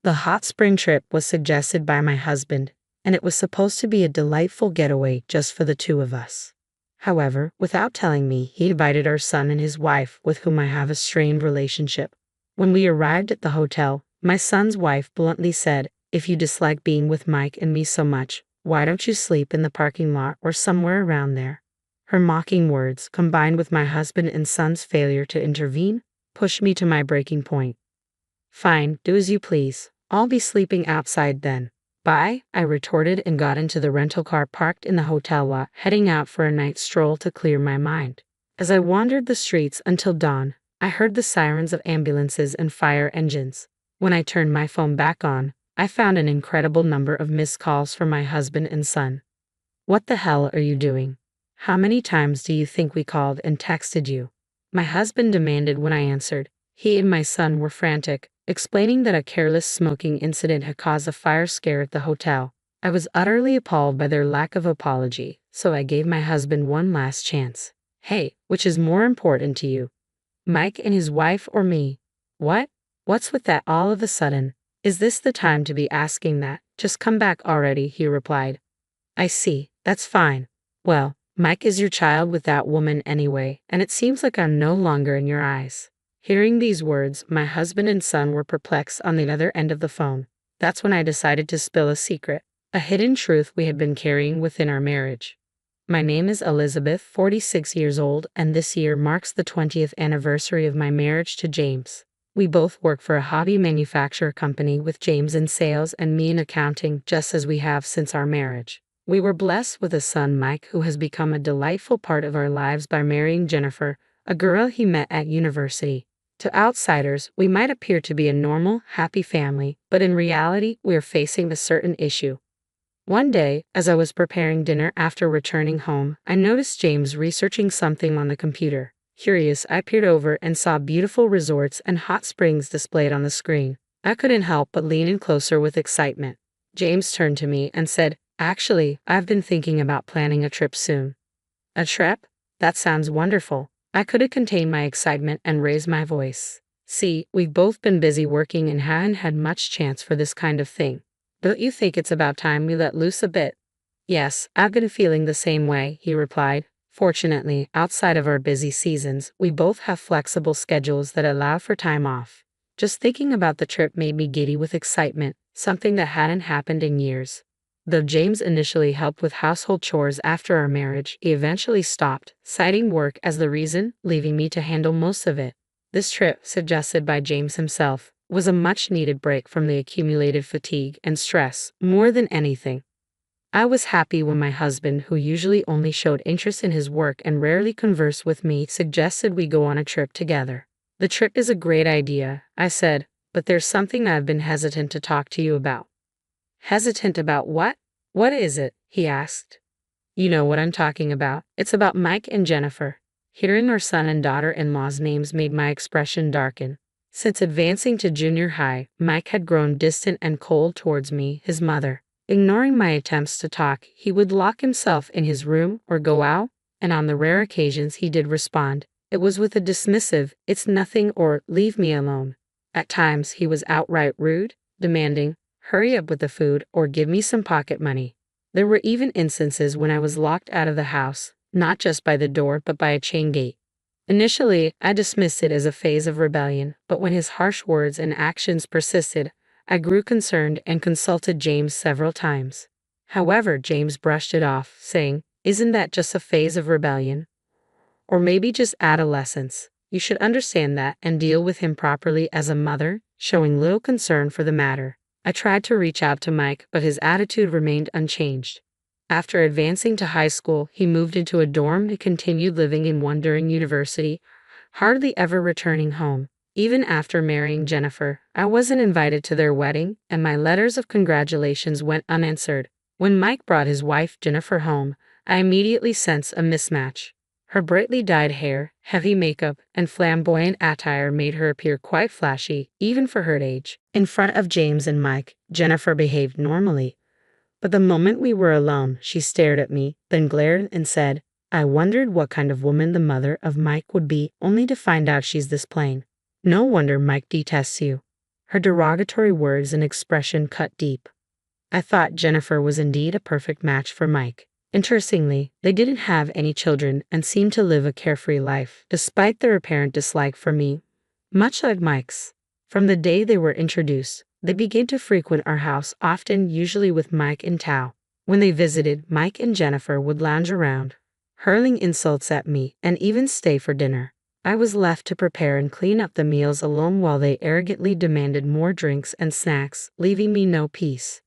The hot spring trip was suggested by my husband, and it was supposed to be a delightful getaway just for the two of us. However, without telling me, he invited our son and his wife, with whom I have a strained relationship. When we arrived at the hotel, my son's wife bluntly said, "If you dislike being with Mike and me so much, why don't you sleep in the parking lot or somewhere around there?" Her mocking words, combined with my husband and son's failure to intervene, pushed me to my breaking point. "Fine, do as you please. I'll be sleeping outside then." "Bye," I retorted and got into the rental car parked in the hotel lot, heading out for a night stroll to clear my mind. As I wandered the streets until dawn, I heard the sirens of ambulances and fire engines. When I turned my phone back on, I found an incredible number of missed calls from my husband and son. "What the hell are you doing? How many times do you think we called and texted you?" my husband demanded when I answered. He and my son were frantic, explaining that a careless smoking incident had caused a fire scare at the hotel. I was utterly appalled by their lack of apology, so I gave my husband one last chance. "Hey, which is more important to you? Mike and his wife or me?" "What? What's with that all of a sudden? Is this the time to be asking that? Just come back already," he replied. "I see, that's fine. Well, Mike is your child with that woman anyway, and it seems like I'm no longer in your eyes." Hearing these words, my husband and son were perplexed on the other end of the phone. That's when I decided to spill a secret, a hidden truth we had been carrying within our marriage. My name is Elizabeth, 46 years old, and this year marks the 20th anniversary of my marriage to James. We both work for a hobby manufacturer company, with James in sales and me in accounting, just as we have since our marriage. We were blessed with a son, Mike, who has become a delightful part of our lives by marrying Jennifer, a girl he met at university. To outsiders, we might appear to be a normal, happy family, but in reality, we are facing a certain issue. One day, as I was preparing dinner after returning home, I noticed James researching something on the computer. Curious, I peered over and saw beautiful resorts and hot springs displayed on the screen. I couldn't help but lean in closer with excitement. James turned to me and said, "Actually, I've been thinking about planning a trip soon." "A trip? That sounds wonderful." I couldn't contain my excitement and raised my voice. "See, we've both been busy working and haven't had much chance for this kind of thing. Don't you think it's about time we let loose a bit?" "Yes, I've been feeling the same way," he replied. Fortunately, outside of our busy seasons, we both have flexible schedules that allow for time off. Just thinking about the trip made me giddy with excitement, something that hadn't happened in years. Though James initially helped with household chores after our marriage, he eventually stopped, citing work as the reason, leaving me to handle most of it. This trip, suggested by James himself, was a much-needed break from the accumulated fatigue and stress, more than anything. I was happy when my husband, who usually only showed interest in his work and rarely conversed with me, suggested we go on a trip together. "The trip is a great idea," I said, "but there's something I've been hesitant to talk to you about." "Hesitant about what? What is it?" he asked. "You know what I'm talking about. It's about Mike and Jennifer." Hearing our son and daughter-in-law's names made my expression darken. Since advancing to junior high, Mike had grown distant and cold towards me, his mother. Ignoring my attempts to talk, he would lock himself in his room or go out, and on the rare occasions he did respond, it was with a dismissive, "It's nothing," or "Leave me alone." At times he was outright rude, demanding, "Hurry up with the food," or "Give me some pocket money." There were even instances when I was locked out of the house, not just by the door but by a chain gate. Initially, I dismissed it as a phase of rebellion, but when his harsh words and actions persisted, I grew concerned and consulted James several times. However, James brushed it off, saying, "Isn't that just a phase of rebellion? Or maybe just adolescence? You should understand that and deal with him properly as a mother," showing little concern for the matter. I tried to reach out to Mike, but his attitude remained unchanged. After advancing to high school, he moved into a dorm and continued living in one during university, hardly ever returning home. Even after marrying Jennifer, I wasn't invited to their wedding, and my letters of congratulations went unanswered. When Mike brought his wife Jennifer home, I immediately sensed a mismatch. Her brightly dyed hair, heavy makeup, and flamboyant attire made her appear quite flashy, even for her age. In front of James and Mike, Jennifer behaved normally. But the moment we were alone, she stared at me, then glared and said, "I wondered what kind of woman the mother of Mike would be, only to find out she's this plain. No wonder Mike detests you." Her derogatory words and expression cut deep. I thought Jennifer was indeed a perfect match for Mike. Interestingly, they didn't have any children and seemed to live a carefree life, despite their apparent dislike for me. Much like Mike's. From the day they were introduced, they began to frequent our house often, usually with Mike in tow. When they visited, Mike and Jennifer would lounge around, hurling insults at me, and even stay for dinner. I was left to prepare and clean up the meals alone while they arrogantly demanded more drinks and snacks, leaving me no peace.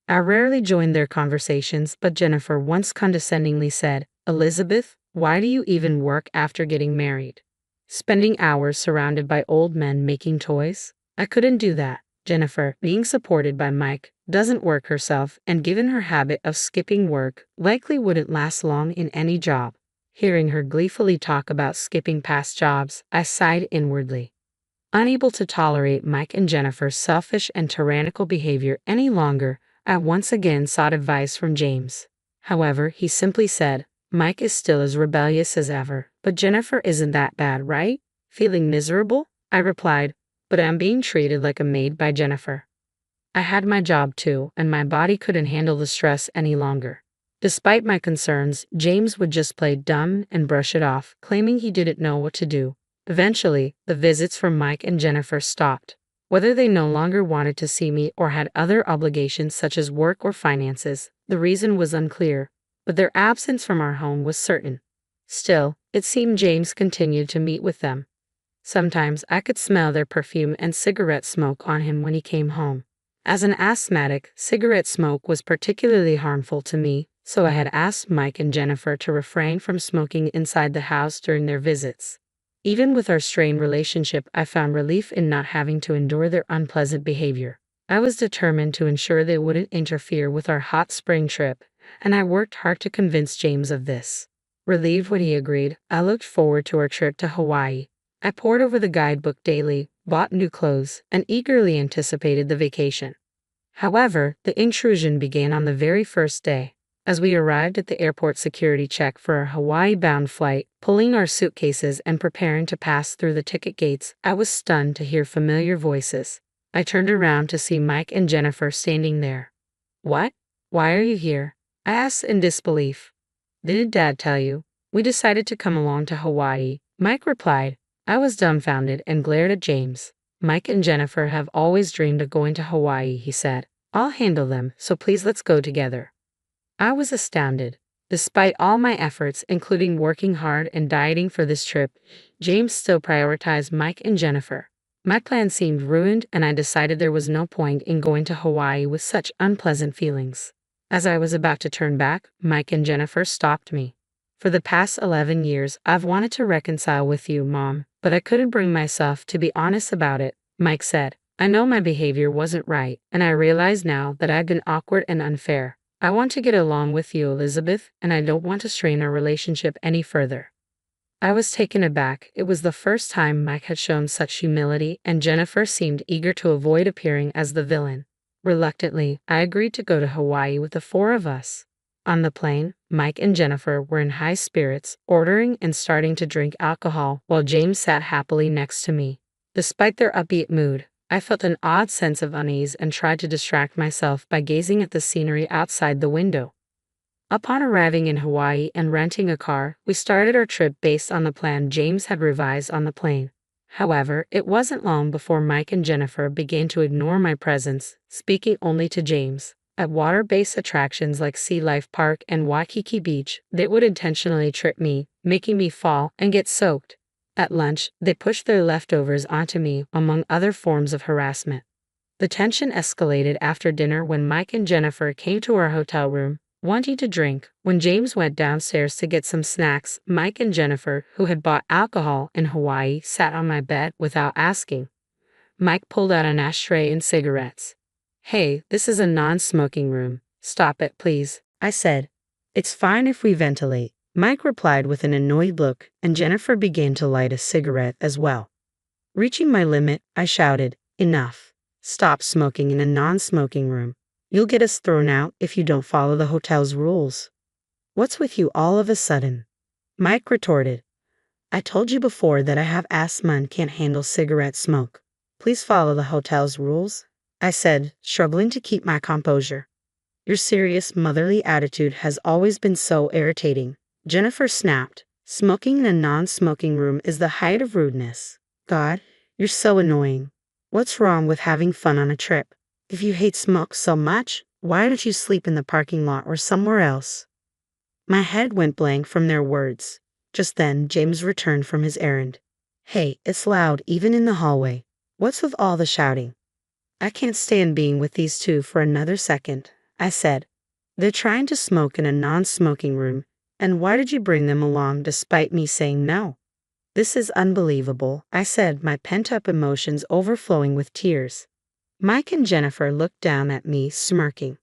I rarely joined their conversations, but Jennifer once condescendingly said, "Elizabeth, why do you even work after getting married? Spending hours surrounded by old men making toys?" I couldn't do that. Jennifer, being supported by Mike, doesn't work herself, and given her habit of skipping work, likely wouldn't last long in any job. Hearing her gleefully talk about skipping past jobs, I sighed inwardly. Unable to tolerate Mike and Jennifer's selfish and tyrannical behavior any longer, I once again sought advice from James. However, he simply said, "Mike is still as rebellious as ever, but Jennifer isn't that bad, right?" Feeling miserable, I replied, "But I'm being treated like a maid by Jennifer." I had my job too, and my body couldn't handle the stress any longer. Despite my concerns, James would just play dumb and brush it off, claiming he didn't know what to do. Eventually, the visits from Mike and Jennifer stopped. Whether they no longer wanted to see me or had other obligations such as work or finances, the reason was unclear, but their absence from our home was certain. Still, it seemed James continued to meet with them. Sometimes I could smell their perfume and cigarette smoke on him when he came home. As an asthmatic, cigarette smoke was particularly harmful to me, so I had asked Mike and Jennifer to refrain from smoking inside the house during their visits. Even with our strained relationship, I found relief in not having to endure their unpleasant behavior. I was determined to ensure they wouldn't interfere with our hot spring trip, and I worked hard to convince James of this. Relieved when he agreed, I looked forward to our trip to Hawaii. I pored over the guidebook daily, bought new clothes, and eagerly anticipated the vacation. However, the intrusion began on the very first day. As we arrived at the airport security check for our Hawaii-bound flight, pulling our suitcases and preparing to pass through the ticket gates, I was stunned to hear familiar voices. I turned around to see Mike and Jennifer standing there. "What? Why are you here?" I asked in disbelief. "Didn't Dad tell you? We decided to come along to Hawaii," Mike replied. I was dumbfounded and glared at James. "Mike and Jennifer have always dreamed of going to Hawaii," he said. "I'll handle them, so please let's go together." I was astounded. Despite all my efforts, including working hard and dieting for this trip, James still prioritized Mike and Jennifer. My plan seemed ruined, and I decided there was no point in going to Hawaii with such unpleasant feelings. As I was about to turn back, Mike and Jennifer stopped me. "For the past 11 years, I've wanted to reconcile with you, Mom, but I couldn't bring myself to be honest about it," Mike said. "I know my behavior wasn't right, and I realize now that I've been awkward and unfair. I want to get along with you, Elizabeth, and I don't want to strain our relationship any further." I was taken aback. It was the first time Mike had shown such humility, and Jennifer seemed eager to avoid appearing as the villain. Reluctantly, I agreed to go to Hawaii with the four of us. On the plane, Mike and Jennifer were in high spirits, ordering and starting to drink alcohol, while James sat happily next to me. Despite their upbeat mood, I felt an odd sense of unease and tried to distract myself by gazing at the scenery outside the window. Upon arriving in Hawaii and renting a car, we started our trip based on the plan James had revised on the plane. However, it wasn't long before Mike and Jennifer began to ignore my presence, speaking only to James. At water-based attractions like Sea Life Park and Waikiki Beach, they would intentionally trip me, making me fall and get soaked. At lunch, they pushed their leftovers onto me, among other forms of harassment. The tension escalated after dinner when Mike and Jennifer came to our hotel room, wanting to drink. When James went downstairs to get some snacks, Mike and Jennifer, who had bought alcohol in Hawaii, sat on my bed without asking. Mike pulled out an ashtray and cigarettes. "Hey, this is a non-smoking room. Stop it, please," I said. "It's fine if we ventilate," Mike replied with an annoyed look, and Jennifer began to light a cigarette as well. Reaching my limit, I shouted, "Enough. Stop smoking in a non-smoking room. You'll get us thrown out if you don't follow the hotel's rules." "What's with you all of a sudden?" Mike retorted. "I told you before that I have asthma and can't handle cigarette smoke." Please follow the hotel's rules, I said, struggling to keep my composure. Your serious motherly attitude has always been so irritating, Jennifer snapped. Smoking in a non-smoking room is the height of rudeness. God, you're so annoying. What's wrong with having fun on a trip? If you hate smoke so much, why don't you sleep in the parking lot or somewhere else? My head went blank from their words. Just then, James returned from his errand. Hey, it's loud even in the hallway. What's with all the shouting? I can't stand being with these two for another second, I said. They're trying to smoke in a non-smoking room, and why did you bring them along despite me saying no? This is unbelievable, I said, my pent-up emotions overflowing with tears. Mike and Jennifer looked down at me, smirking.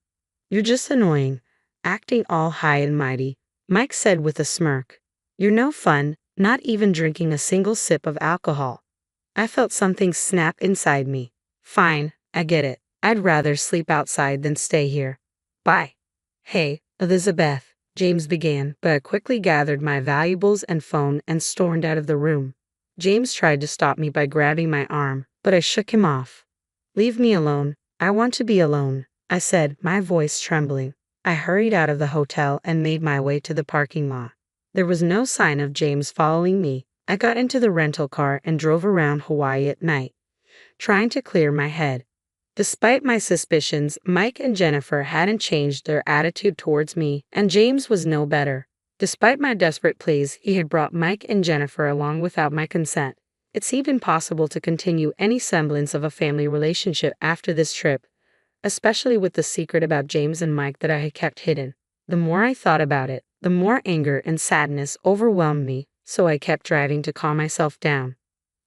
You're just annoying, acting all high and mighty, Mike said with a smirk. You're no fun, not even drinking a single sip of alcohol. I felt something snap inside me. Fine, I get it. I'd rather sleep outside than stay here. Bye. Hey, Elizabeth, James began, but I quickly gathered my valuables and phone and stormed out of the room. James tried to stop me by grabbing my arm, but I shook him off. Leave me alone. I want to be alone, I said, my voice trembling. I hurried out of the hotel and made my way to the parking lot. There was no sign of James following me. I got into the rental car and drove around Hawaii at night, trying to clear my head. Despite my suspicions, Mike and Jennifer hadn't changed their attitude towards me, and James was no better. Despite my desperate pleas, he had brought Mike and Jennifer along without my consent. It seemed impossible to continue any semblance of a family relationship after this trip, especially with the secret about James and Mike that I had kept hidden. The more I thought about it, the more anger and sadness overwhelmed me, so I kept driving to calm myself down.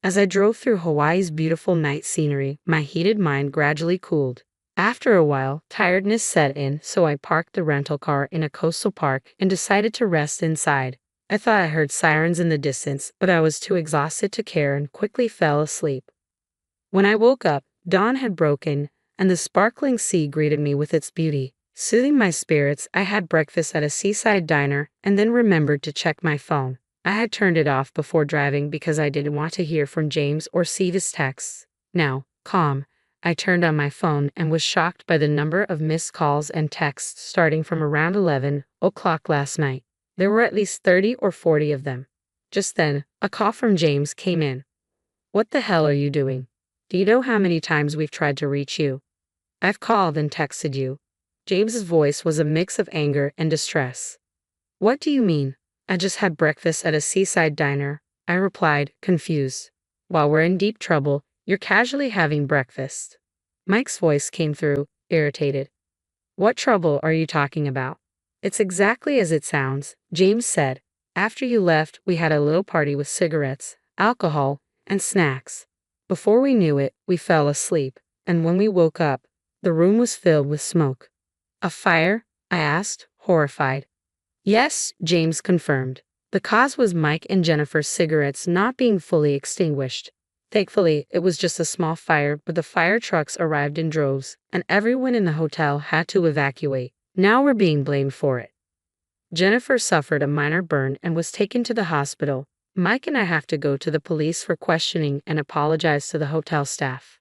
As I drove through Hawaii's beautiful night scenery, my heated mind gradually cooled. After a while, tiredness set in, so I parked the rental car in a coastal park and decided to rest inside. I thought I heard sirens in the distance, but I was too exhausted to care and quickly fell asleep. When I woke up, dawn had broken, and the sparkling sea greeted me with its beauty. Soothing my spirits, I had breakfast at a seaside diner and then remembered to check my phone. I had turned it off before driving because I didn't want to hear from James or see his texts. Now, calm, I turned on my phone and was shocked by the number of missed calls and texts starting from around 11 o'clock last night. There were at least 30 or 40 of them. Just then, a call from James came in. What the hell are you doing? Do you know how many times we've tried to reach you? I've called and texted you. James's voice was a mix of anger and distress. What do you mean? I just had breakfast at a seaside diner, I replied, confused. While we're in deep trouble, you're casually having breakfast. Mike's voice came through, irritated. What trouble are you talking about? It's exactly as it sounds, James said. After you left, we had a little party with cigarettes, alcohol, and snacks. Before we knew it, we fell asleep, and when we woke up, the room was filled with smoke. A fire? I asked, horrified. Yes, James confirmed. The cause was Mike and Jennifer's cigarettes not being fully extinguished. Thankfully, it was just a small fire, but the fire trucks arrived in droves, and everyone in the hotel had to evacuate. Now we're being blamed for it. Jennifer suffered a minor burn and was taken to the hospital. Mike and I have to go to the police for questioning and apologize to the hotel staff.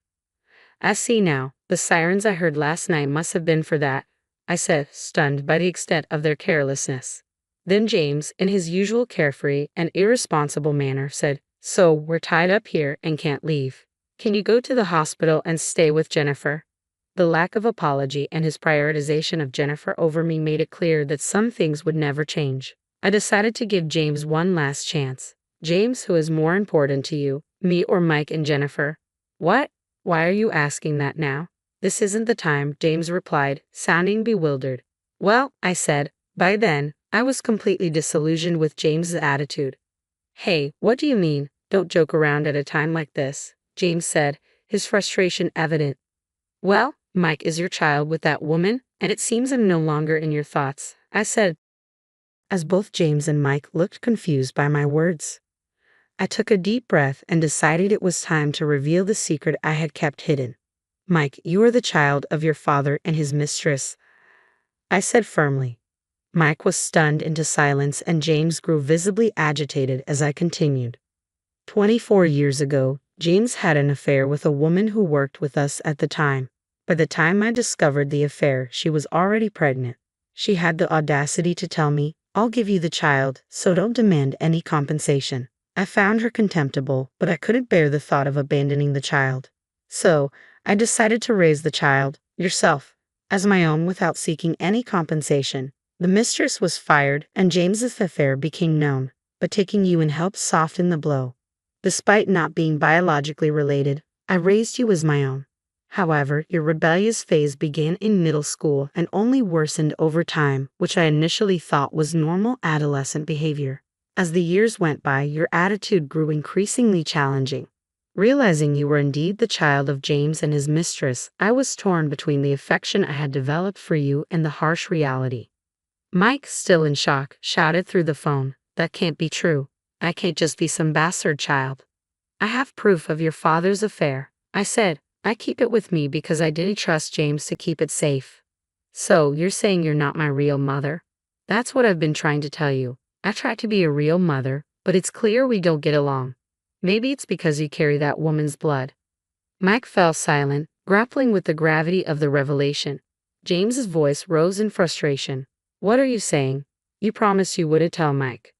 I see now, the sirens I heard last night must have been for that, I said, stunned by the extent of their carelessness. Then James, in his usual carefree and irresponsible manner, said, So, we're tied up here and can't leave. Can you go to the hospital and stay with Jennifer? The lack of apology and his prioritization of Jennifer over me made it clear that some things would never change. I decided to give James one last chance. James, who is more important to you, me or Mike and Jennifer? What? Why are you asking that now? This isn't the time, James replied, sounding bewildered. Well, I said, by then, I was completely disillusioned with James's attitude. Hey, what do you mean? Don't joke around at a time like this, James said, his frustration evident. Well, Mike is your child with that woman, and it seems I'm no longer in your thoughts, I said, as both James and Mike looked confused by my words. I took a deep breath and decided it was time to reveal the secret I had kept hidden. Mike, you are the child of your father and his mistress, I said firmly. Mike was stunned into silence and James grew visibly agitated as I continued. 24 years ago, James had an affair with a woman who worked with us at the time. By the time I discovered the affair, she was already pregnant. She had the audacity to tell me, "I'll give you the child, so don't demand any compensation." I found her contemptible, but I couldn't bear the thought of abandoning the child. So, I decided to raise the child, yourself, as my own without seeking any compensation. The mistress was fired, and James's affair became known, but taking you in helped soften the blow. Despite not being biologically related, I raised you as my own. However, your rebellious phase began in middle school and only worsened over time, which I initially thought was normal adolescent behavior. As the years went by, your attitude grew increasingly challenging. Realizing you were indeed the child of James and his mistress, I was torn between the affection I had developed for you and the harsh reality. Mike, still in shock, shouted through the phone, "That can't be true. I can't just be some bastard child. I have proof of your father's affair." I said, "I keep it with me because I didn't trust James to keep it safe." "So, you're saying you're not my real mother?" "That's what I've been trying to tell you. I try to be a real mother, but it's clear we don't get along. Maybe it's because you carry that woman's blood." Mike fell silent, grappling with the gravity of the revelation. James's voice rose in frustration. "What are you saying? You promised you wouldn't tell Mike."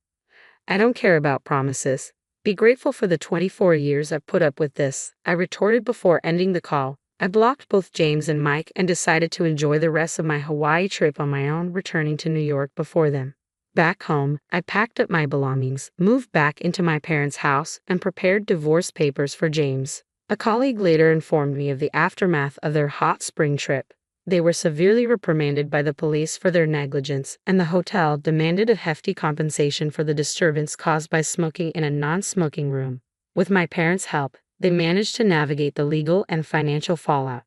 "I don't care about promises. Be grateful for the 24 years I've put up with this," I retorted before ending the call. I blocked both James and Mike and decided to enjoy the rest of my Hawaii trip on my own, returning to New York before them. Back home, I packed up my belongings, moved back into my parents' house, and prepared divorce papers for James. A colleague later informed me of the aftermath of their hot spring trip. They were severely reprimanded by the police for their negligence, and the hotel demanded a hefty compensation for the disturbance caused by smoking in a non-smoking room. With my parents' help, they managed to navigate the legal and financial fallout.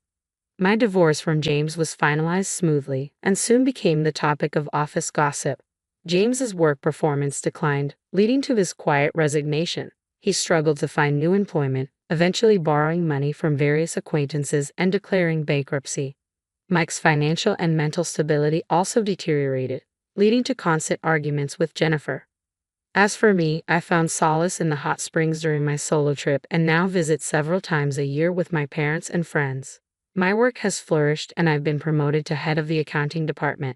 My divorce from James was finalized smoothly and soon became the topic of office gossip. James's work performance declined, leading to his quiet resignation. He struggled to find new employment, eventually borrowing money from various acquaintances and declaring bankruptcy. Mike's financial and mental stability also deteriorated, leading to constant arguments with Jennifer. As for me, I found solace in the hot springs during my solo trip and now visit several times a year with my parents and friends. My work has flourished and I've been promoted to head of the accounting department.